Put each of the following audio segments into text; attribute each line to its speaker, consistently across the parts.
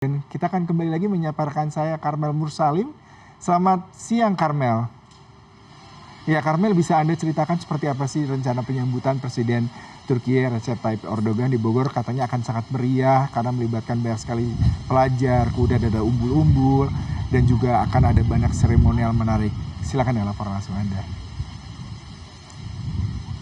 Speaker 1: Dan kita akan kembali lagi menyapa rekan saya Karmel Mursalim. Selamat siang Karmel. Ya Karmel, bisa Anda ceritakan seperti apa sih rencana penyambutan Presiden Turki Recep Tayyip Erdogan di Bogor? Katanya akan sangat meriah karena melibatkan banyak sekali pelajar, kemudian ada umbul-umbul dan juga akan ada banyak seremonial menarik. Silakan ya laporan langsung Anda.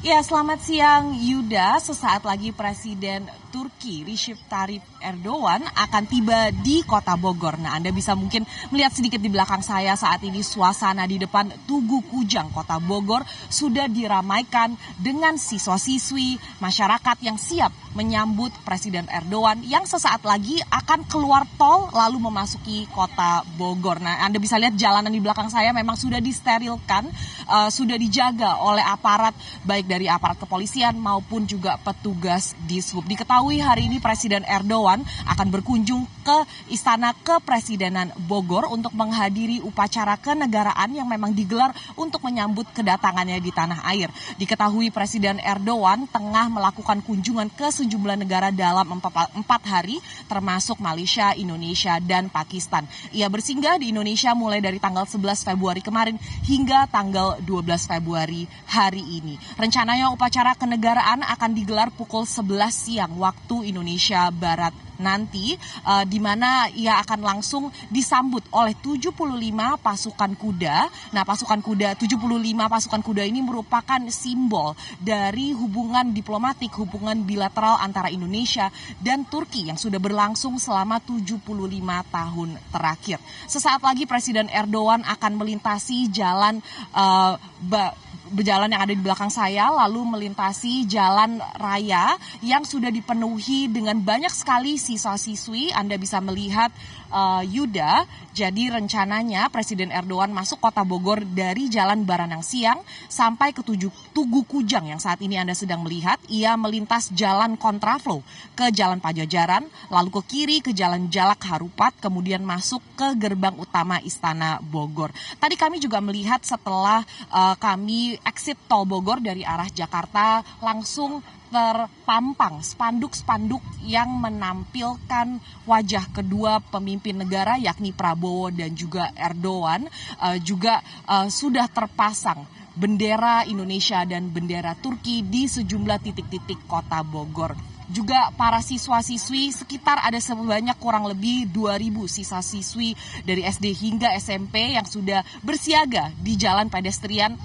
Speaker 2: Ya, selamat siang Yuda. Sesaat lagi Presiden Turki Recep Tayyip Erdogan akan tiba di kota Bogor. Nah, Anda bisa mungkin melihat sedikit di belakang saya saat ini suasana di depan Tugu Kujang kota Bogor sudah diramaikan dengan siswa-siswi masyarakat yang siap menyambut Presiden Erdogan yang sesaat lagi akan keluar tol lalu memasuki kota Bogor. Nah, Anda bisa lihat jalanan di belakang saya memang sudah disterilkan, sudah dijaga oleh aparat baik dari aparat kepolisian maupun juga petugas Dishub. Diketahui hari ini Presiden Erdogan akan berkunjung ke Istana Kepresidenan Bogor untuk menghadiri upacara kenegaraan yang memang digelar untuk menyambut kedatangannya di tanah air. Diketahui Presiden Erdogan tengah melakukan kunjungan ke sejumlah negara dalam 4 hari, termasuk Malaysia, Indonesia, dan Pakistan. Ia bersinggah di Indonesia mulai dari tanggal 11 Februari kemarin hingga tanggal 12 Februari hari ini. Rencananya upacara kenegaraan akan digelar pukul 11 siang waktu Indonesia Barat nanti, di mana ia akan langsung disambut oleh 75 pasukan kuda. Nah, 75 pasukan kuda ini merupakan simbol dari hubungan diplomatik, hubungan bilateral antara Indonesia dan Turki yang sudah berlangsung selama 75 tahun terakhir. Sesaat lagi Presiden Erdogan akan melintasi jalan yang ada di belakang saya, lalu melintasi jalan raya yang sudah dipenuhi dengan banyak sekali siswa-siswi. Anda bisa melihat Yuda, jadi rencananya Presiden Erdogan masuk kota Bogor dari Jalan Baranang Siang sampai ke Tugu Kujang yang saat ini Anda sedang melihat. Ia melintas jalan kontraflow ke Jalan Pajajaran, lalu ke kiri ke Jalan Jalak Harupat, kemudian masuk ke gerbang utama Istana Bogor. Tadi kami juga melihat setelah kami exit tol Bogor dari arah Jakarta, langsung terpampang spanduk-spanduk yang menampilkan wajah kedua pemimpin negara yakni Prabowo dan juga Erdogan. Juga sudah terpasang bendera Indonesia dan bendera Turki di sejumlah titik-titik kota Bogor. Juga para siswa-siswi sekitar ada sebanyak kurang lebih 2.000 siswa-siswi dari SD hingga SMP yang sudah bersiaga di jalan pedestrian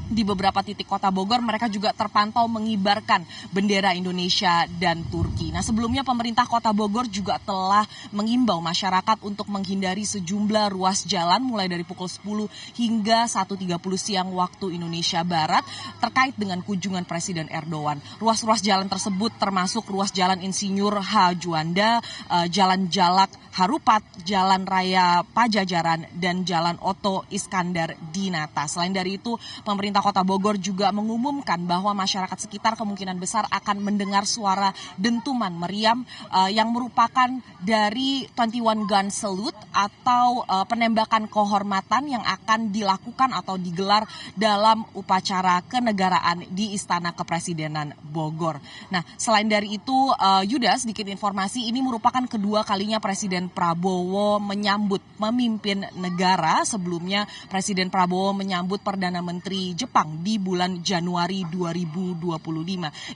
Speaker 2: di beberapa titik kota Bogor. Mereka juga terpantau mengibarkan bendera Indonesia dan Turki. Nah, sebelumnya pemerintah kota Bogor juga telah mengimbau masyarakat untuk menghindari sejumlah ruas jalan mulai dari pukul 10 hingga 1.30 siang waktu Indonesia Barat terkait dengan kunjungan Presiden Erdogan. Ruas-ruas jalan tersebut termasuk ruas Jalan Insinyur H. Juanda, Jalan Jalak Harupat, Jalan Raya Pajajaran, dan Jalan Oto Iskandar Dinata. Selain dari itu, pemerintah Kota Bogor juga mengumumkan bahwa masyarakat sekitar kemungkinan besar akan mendengar suara dentuman meriam yang merupakan dari 21 gun salute atau penembakan kehormatan yang akan dilakukan atau digelar dalam upacara kenegaraan di Istana Kepresidenan Bogor. Nah, selain dari itu, Yuda, sedikit informasi, ini merupakan kedua kalinya Presiden Prabowo menyambut memimpin negara. Sebelumnya Presiden Prabowo menyambut Perdana Menteri Jepang di bulan Januari 2025.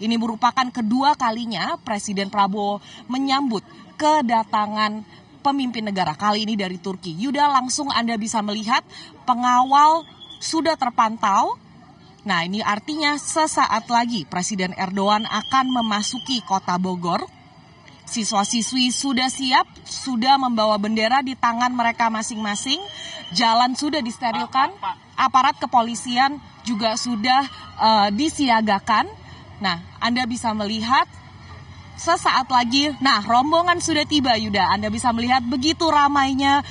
Speaker 2: Ini merupakan kedua kalinya Presiden Prabowo menyambut kedatangan pemimpin negara, kali ini dari Turki. Yuda, langsung Anda bisa melihat pengawal sudah terpantau. Nah, ini artinya sesaat lagi Presiden Erdogan akan memasuki kota Bogor. Siswa-siswi sudah siap, sudah membawa bendera di tangan mereka masing-masing. Jalan sudah disterilkan, aparat kepolisian juga sudah disiagakan. Nah, Anda bisa melihat sesaat lagi, nah rombongan sudah tiba Yuda. Anda bisa melihat begitu ramainya,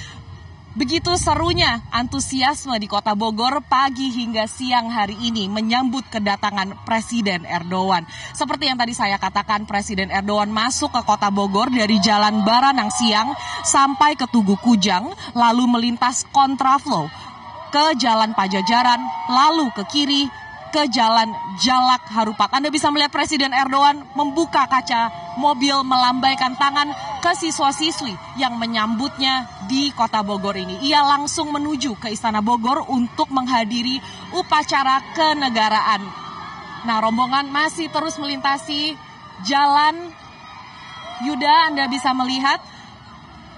Speaker 2: begitu serunya antusiasme di kota Bogor pagi hingga siang hari ini menyambut kedatangan Presiden Erdogan. Seperti yang tadi saya katakan, Presiden Erdogan masuk ke kota Bogor dari Jalan Baranang Siang sampai ke Tugu Kujang, lalu melintas kontraflow ke Jalan Pajajaran, lalu ke kiri ke Jalan Jalak Harupat. Anda bisa melihat Presiden Erdogan membuka kaca mobil, melambaikan tangan ke siswa-siswi yang menyambutnya di Kota Bogor ini. Ia langsung menuju ke Istana Bogor untuk menghadiri upacara kenegaraan. Nah, rombongan masih terus melintasi jalan. Yuda, Anda bisa melihat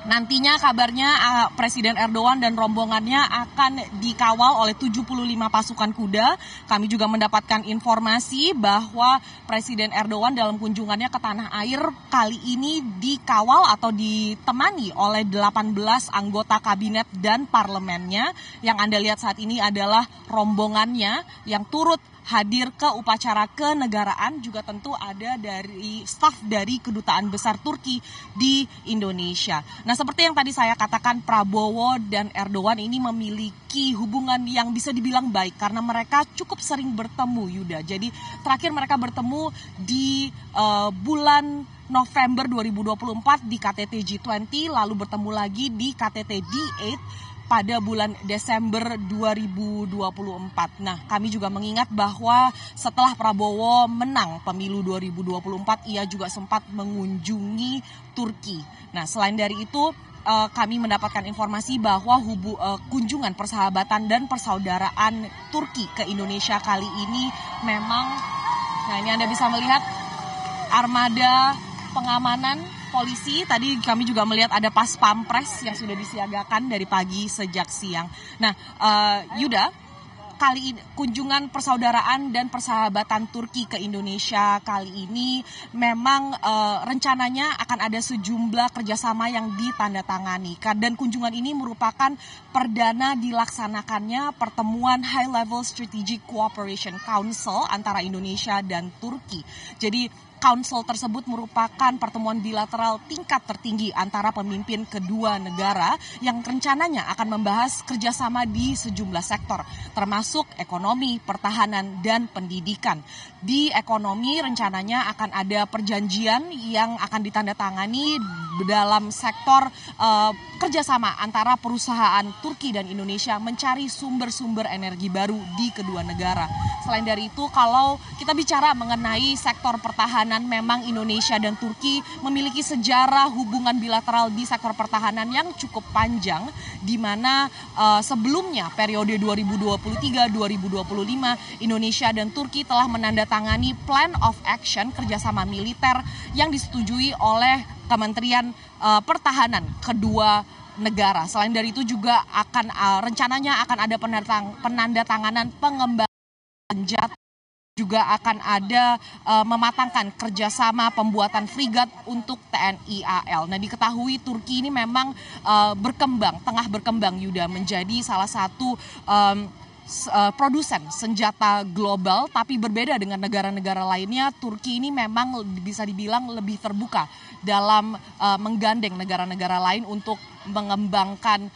Speaker 2: nantinya kabarnya Presiden Erdogan dan rombongannya akan dikawal oleh 75 pasukan kuda. Kami juga mendapatkan informasi bahwa Presiden Erdogan dalam kunjungannya ke tanah air kali ini dikawal atau ditemani oleh 18 anggota kabinet dan parlemennya. Yang Anda lihat saat ini adalah rombongannya yang turut hadir ke upacara kenegaraan, juga tentu ada dari staf dari Kedutaan Besar Turki di Indonesia. Nah, seperti yang tadi saya katakan, Prabowo dan Erdogan ini memiliki hubungan yang bisa dibilang baik karena mereka cukup sering bertemu, Yuda. Jadi terakhir mereka bertemu di bulan November 2024 di KTT G20, lalu bertemu lagi di KTT D8 pada bulan Desember 2024. Nah, kami juga mengingat bahwa setelah Prabowo menang pemilu 2024, ia juga sempat mengunjungi Turki. Nah, selain dari itu, kami mendapatkan informasi bahwa kunjungan persahabatan dan persaudaraan Turki ke Indonesia kali ini memang, nah ini Anda bisa melihat armada pengamanan polisi. Tadi kami juga melihat ada pas pampres yang sudah disiagakan dari pagi sejak siang. Nah, Yuda, kali ini kunjungan persaudaraan dan persahabatan Turki ke Indonesia kali ini memang rencananya akan ada sejumlah kerjasama yang ditandatangani, dan kunjungan ini merupakan perdana dilaksanakannya pertemuan High Level Strategic Cooperation Council antara Indonesia dan Turki. Jadi Council tersebut merupakan pertemuan bilateral tingkat tertinggi antara pemimpin kedua negara yang rencananya akan membahas kerjasama di sejumlah sektor, termasuk ekonomi, pertahanan, dan pendidikan. Di ekonomi rencananya akan ada perjanjian yang akan ditandatangani dalam sektor kerjasama antara perusahaan Turki dan Indonesia mencari sumber-sumber energi baru di kedua negara. Selain dari itu, kalau kita bicara mengenai sektor pertahanan, memang Indonesia dan Turki memiliki sejarah hubungan bilateral di sektor pertahanan yang cukup panjang, di mana sebelumnya periode 2023-2025 Indonesia dan Turki telah menandatangani Plan of Action kerjasama militer yang disetujui oleh Kementerian Pertahanan kedua negara. Selain dari itu juga akan rencananya akan ada penandatanganan pengembangan senjata, juga akan ada mematangkan kerjasama pembuatan frigat untuk TNI AL. Nah, diketahui Turki ini memang tengah berkembang, Yuda, menjadi salah satu produsen senjata global, tapi berbeda dengan negara-negara lainnya. Turki ini memang bisa dibilang lebih terbuka dalam menggandeng negara-negara lain untuk mengembangkan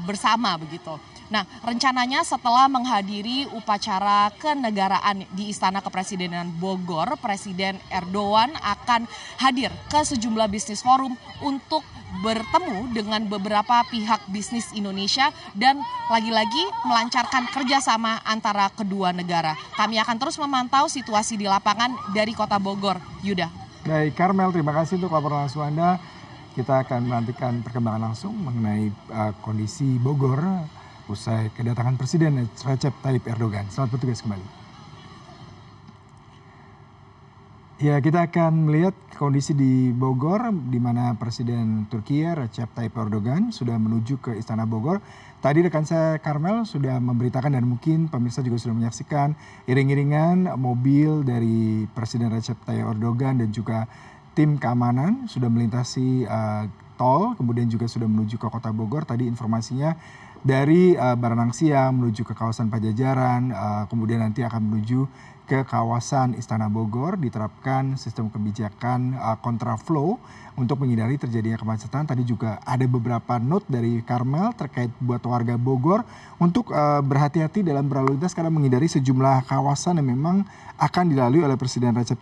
Speaker 2: bersama begitu. Nah, rencananya setelah menghadiri upacara kenegaraan di Istana Kepresidenan Bogor, Presiden Erdogan akan hadir ke sejumlah bisnis forum untuk bertemu dengan beberapa pihak bisnis Indonesia dan lagi-lagi melancarkan kerjasama antara kedua negara. Kami akan terus memantau situasi di lapangan dari Kota Bogor, Yuda.
Speaker 1: Baik, Karmel, terima kasih untuk laporan langsung Anda. Kita akan menantikan perkembangan langsung mengenai kondisi Bogor usai kedatangan Presiden Recep Tayyip Erdogan. Selamat bertugas kembali. Ya, kita akan melihat kondisi di Bogor, di mana Presiden Turki Recep Tayyip Erdogan sudah menuju ke Istana Bogor. Tadi rekan saya Karmel sudah memberitakan, dan mungkin pemirsa juga sudah menyaksikan iring-iringan mobil dari Presiden Recep Tayyip Erdogan dan juga tim keamanan sudah melintasi tol, kemudian juga sudah menuju ke Kota Bogor. Tadi informasinya dari Baranang Siang menuju ke kawasan Pajajaran, kemudian nanti akan menuju ke kawasan Istana Bogor. Diterapkan sistem kebijakan kontraflow untuk menghindari terjadinya kemacetan. Tadi juga ada beberapa note dari Karmel terkait buat warga Bogor untuk berhati-hati dalam berlalu lintas karena menghindari sejumlah kawasan yang memang akan dilalui oleh Presiden Recep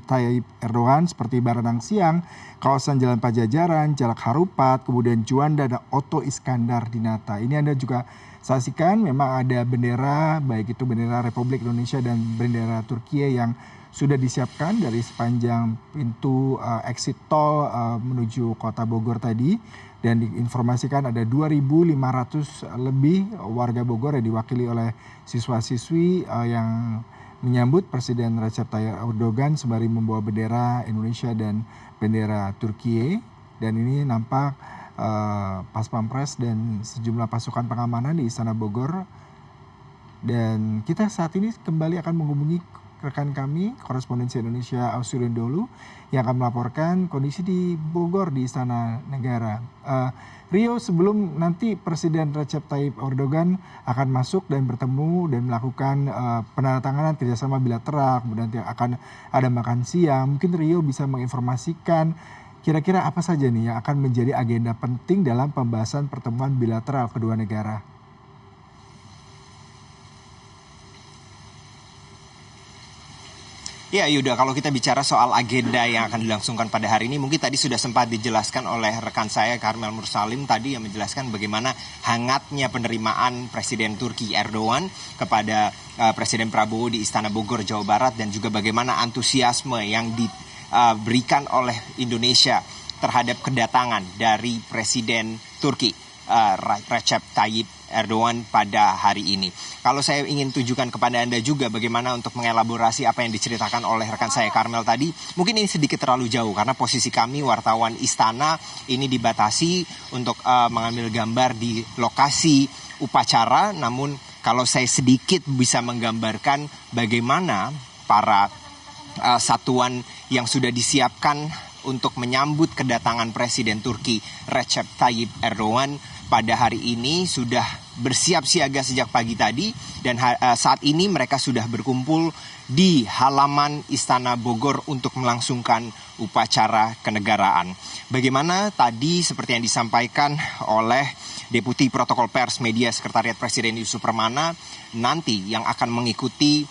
Speaker 1: Tayyip Erdogan seperti Baranang Siang, kawasan Jalan Pajajaran, Jalak Harupat, kemudian Juanda dan Oto Iskandar Dinata. Ini Anda juga saksikan memang ada bendera, baik itu bendera Republik Indonesia dan bendera Turki yang sudah disiapkan dari sepanjang pintu exit tol menuju kota Bogor tadi, dan diinformasikan ada 2.500 lebih warga Bogor yang diwakili oleh siswa-siswi yang menyambut Presiden Recep Tayyip Erdogan sembari membawa bendera Indonesia dan bendera Turkiye. Dan ini nampak Pas Pampres dan sejumlah pasukan pengamanan di Istana Bogor. Dan kita saat ini kembali akan menghubungi rekan kami, korespondensi Indonesia Ausirion Dholu, yang akan melaporkan kondisi di Bogor di Istana Negara. Rio, sebelum nanti Presiden Recep Tayyip Erdogan akan masuk dan bertemu dan melakukan penandatanganan kerjasama bilateral, kemudian akan ada makan siang, mungkin Rio bisa menginformasikan kira-kira apa saja nih yang akan menjadi agenda penting dalam pembahasan pertemuan bilateral kedua negara.
Speaker 3: Ya Yuda, kalau kita bicara soal agenda yang akan dilangsungkan pada hari ini, mungkin tadi sudah sempat dijelaskan oleh rekan saya Karmel Mursalim tadi yang menjelaskan bagaimana hangatnya penerimaan Presiden Turki Erdogan kepada Presiden Prabowo di Istana Bogor, Jawa Barat, dan juga bagaimana antusiasme yang diberikan oleh Indonesia terhadap kedatangan dari Presiden Turki Recep Tayyip Erdogan pada hari ini. Kalau saya ingin tunjukkan kepada Anda juga bagaimana untuk mengelaborasi apa yang diceritakan oleh rekan saya Karmel tadi, mungkin ini sedikit terlalu jauh karena posisi kami wartawan istana ini dibatasi untuk mengambil gambar di lokasi upacara. Namun kalau saya sedikit bisa menggambarkan bagaimana para satuan yang sudah disiapkan untuk menyambut kedatangan Presiden Turki Recep Tayyip Erdogan pada hari ini sudah bersiap siaga sejak pagi tadi, dan saat ini mereka sudah berkumpul di halaman Istana Bogor untuk melangsungkan upacara kenegaraan. Bagaimana tadi seperti yang disampaikan oleh Deputi Protokol Pers Media Sekretariat Presiden Yusuf Permana, nanti yang akan mengikuti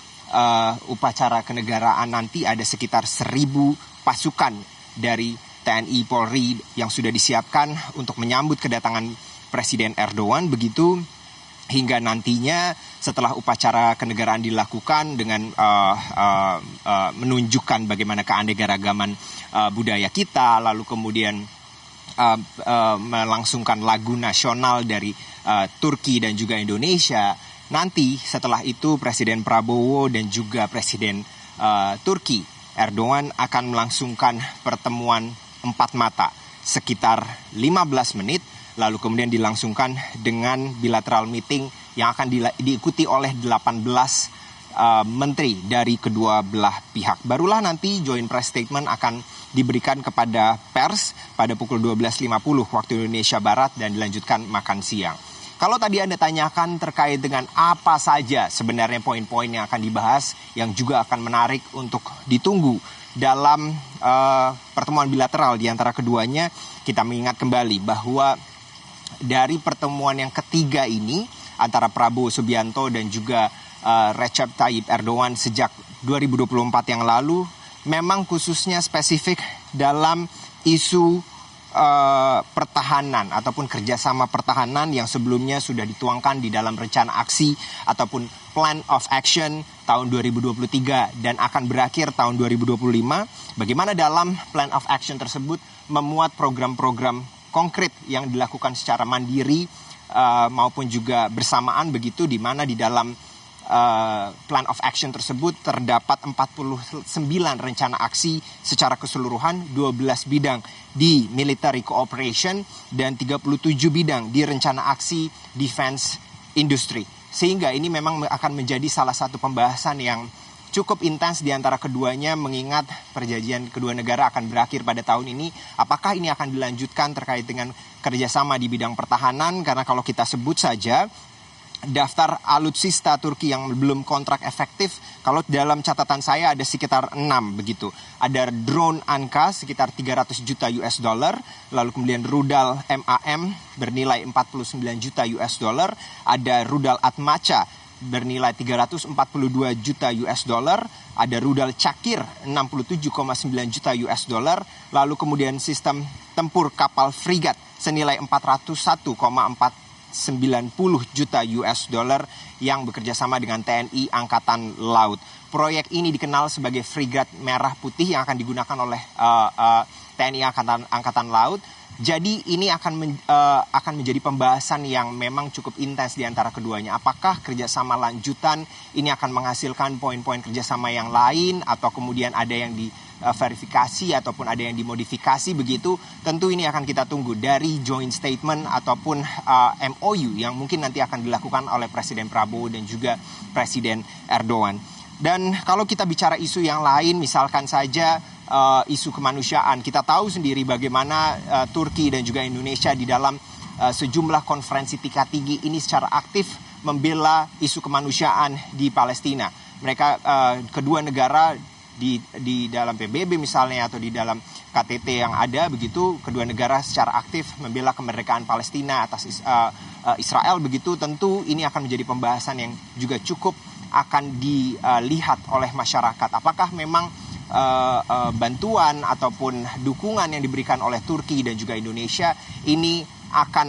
Speaker 3: upacara kenegaraan nanti ada sekitar 1.000 pasukan dari TNI Polri yang sudah disiapkan untuk menyambut kedatangan Presiden Erdogan, begitu hingga nantinya setelah upacara kenegaraan dilakukan dengan menunjukkan bagaimana keanekaragaman budaya kita, lalu kemudian melangsungkan lagu nasional dari Turki dan juga Indonesia. Nanti setelah itu Presiden Prabowo dan juga Presiden Turki Erdogan akan melangsungkan pertemuan 4 mata sekitar 15 menit. Lalu kemudian dilangsungkan dengan bilateral meeting yang akan diikuti oleh 18 menteri dari kedua belah pihak. Barulah nanti joint press statement akan diberikan kepada pers pada pukul 12.50 waktu Indonesia Barat dan dilanjutkan makan siang. Kalau tadi Anda tanyakan terkait dengan apa saja sebenarnya poin-poin yang akan dibahas yang juga akan menarik untuk ditunggu dalam pertemuan bilateral di antara keduanya, kita mengingat kembali bahwa dari pertemuan yang ketiga ini antara Prabowo Subianto dan juga Recep Tayyip Erdogan sejak 2024 yang lalu, memang khususnya spesifik dalam isu pertahanan ataupun kerjasama pertahanan yang sebelumnya sudah dituangkan di dalam rencana aksi ataupun Plan of Action tahun 2023 dan akan berakhir tahun 2025. Bagaimana dalam Plan of Action tersebut memuat program-program konkret yang dilakukan secara mandiri maupun juga bersamaan, begitu di mana di dalam Plan of Action tersebut terdapat 49 rencana aksi secara keseluruhan, 12 bidang di military cooperation dan 37 bidang di rencana aksi defense industry. Sehingga ini memang akan menjadi salah satu pembahasan yang cukup intens di antara keduanya, mengingat perjanjian kedua negara akan berakhir pada tahun ini. Apakah ini akan dilanjutkan terkait dengan kerjasama di bidang pertahanan? Karena kalau kita sebut saja daftar alutsista Turki yang belum kontrak efektif, kalau dalam catatan saya ada sekitar 6 begitu. Ada drone Anka sekitar 300 juta US dollar, lalu kemudian rudal MAM bernilai 49 juta US dollar, ada rudal Atmaca bernilai 342 juta US dollar, ada rudal Cakir 67,9 juta US dollar, lalu kemudian sistem tempur kapal frigat senilai 401,490 juta US dollar yang bekerja sama dengan TNI Angkatan Laut. proyek ini dikenal sebagai Fregat Merah Putih yang akan digunakan oleh TNI Angkatan Laut. Jadi ini akan menjadi pembahasan yang memang cukup intens di antara keduanya. Apakah kerjasama lanjutan ini akan menghasilkan poin-poin kerjasama yang lain, atau kemudian ada yang diverifikasi ataupun ada yang dimodifikasi begitu? Tentu ini akan kita tunggu dari joint statement ataupun MOU yang mungkin nanti akan dilakukan oleh Presiden Prabowo dan juga Presiden Erdogan. Dan kalau kita bicara isu yang lain, misalkan saja isu kemanusiaan. Kita tahu sendiri bagaimana Turki dan juga Indonesia di dalam sejumlah konferensi tingkat tinggi ini secara aktif membela isu kemanusiaan di Palestina. Mereka kedua negara di dalam PBB misalnya atau di dalam KTT yang ada begitu, kedua negara secara aktif membela kemerdekaan Palestina atas Israel begitu. Tentu ini akan menjadi pembahasan yang juga cukup akan dilihat oleh masyarakat. Apakah memang bantuan ataupun dukungan yang diberikan oleh Turki dan juga Indonesia ini akan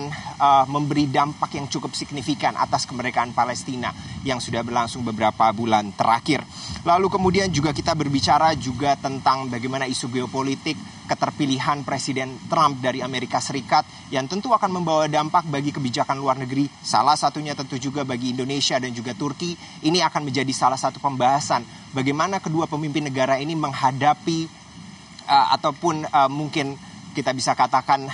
Speaker 3: memberi dampak yang cukup signifikan atas kemerdekaan Palestina yang sudah berlangsung beberapa bulan terakhir. Lalu kemudian juga kita berbicara juga tentang bagaimana isu geopolitik, keterpilihan Presiden Trump dari Amerika Serikat yang tentu akan membawa dampak bagi kebijakan luar negeri. Salah satunya tentu juga bagi Indonesia dan juga Turki. Ini akan menjadi salah satu pembahasan bagaimana kedua pemimpin negara ini menghadapi ataupun mungkin kita bisa katakan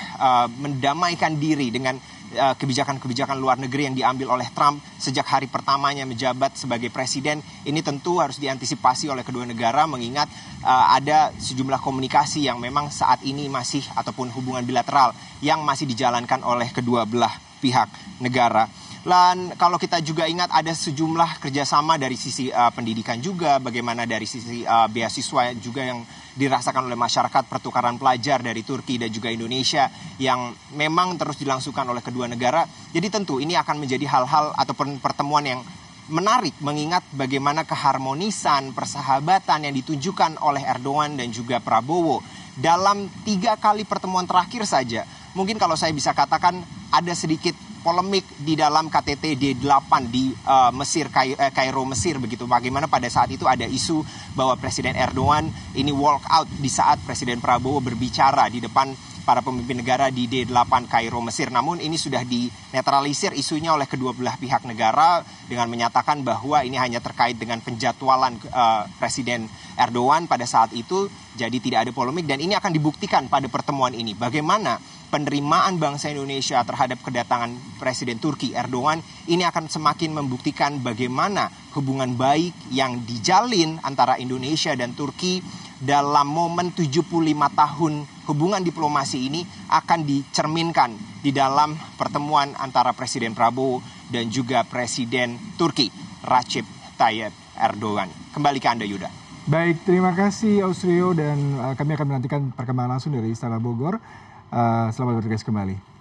Speaker 3: mendamaikan diri dengan kebijakan-kebijakan luar negeri yang diambil oleh Trump sejak hari pertamanya menjabat sebagai presiden. Ini tentu harus diantisipasi oleh kedua negara mengingat ada sejumlah komunikasi yang memang saat ini masih ataupun hubungan bilateral yang masih dijalankan oleh kedua belah pihak negara. Dan kalau kita juga ingat ada sejumlah kerjasama dari sisi pendidikan juga, bagaimana dari sisi beasiswa juga yang dirasakan oleh masyarakat, pertukaran pelajar dari Turki dan juga Indonesia yang memang terus dilangsungkan oleh kedua negara. Jadi tentu ini akan menjadi hal-hal ataupun pertemuan yang menarik mengingat bagaimana keharmonisan, persahabatan yang ditunjukkan oleh Erdogan dan juga Prabowo dalam 3 kali pertemuan terakhir saja. Mungkin kalau saya bisa katakan ada sedikit polemik di dalam KTT D8 di Kairo, Mesir begitu. Bagaimana pada saat itu ada isu bahwa Presiden Erdogan ini walk out di saat Presiden Prabowo berbicara di depan para pemimpin negara di D8 Kairo, Mesir. Namun ini sudah dinetralisir isunya oleh kedua belah pihak negara dengan menyatakan bahwa ini hanya terkait dengan penjadwalan Presiden Erdogan pada saat itu. Jadi tidak ada polemik dan ini akan dibuktikan pada pertemuan ini. Bagaimana penerimaan bangsa Indonesia terhadap kedatangan Presiden Turki Erdogan ini akan semakin membuktikan bagaimana hubungan baik yang dijalin antara Indonesia dan Turki dalam momen 75 tahun hubungan diplomasi ini akan dicerminkan di dalam pertemuan antara Presiden Prabowo dan juga Presiden Turki Recep Tayyip Erdogan. Kembali ke Anda, Yuda.
Speaker 1: Baik, terima kasih Austrio dan kami akan menantikan perkembangan langsung dari Istana Bogor. Selamat bertugas kembali.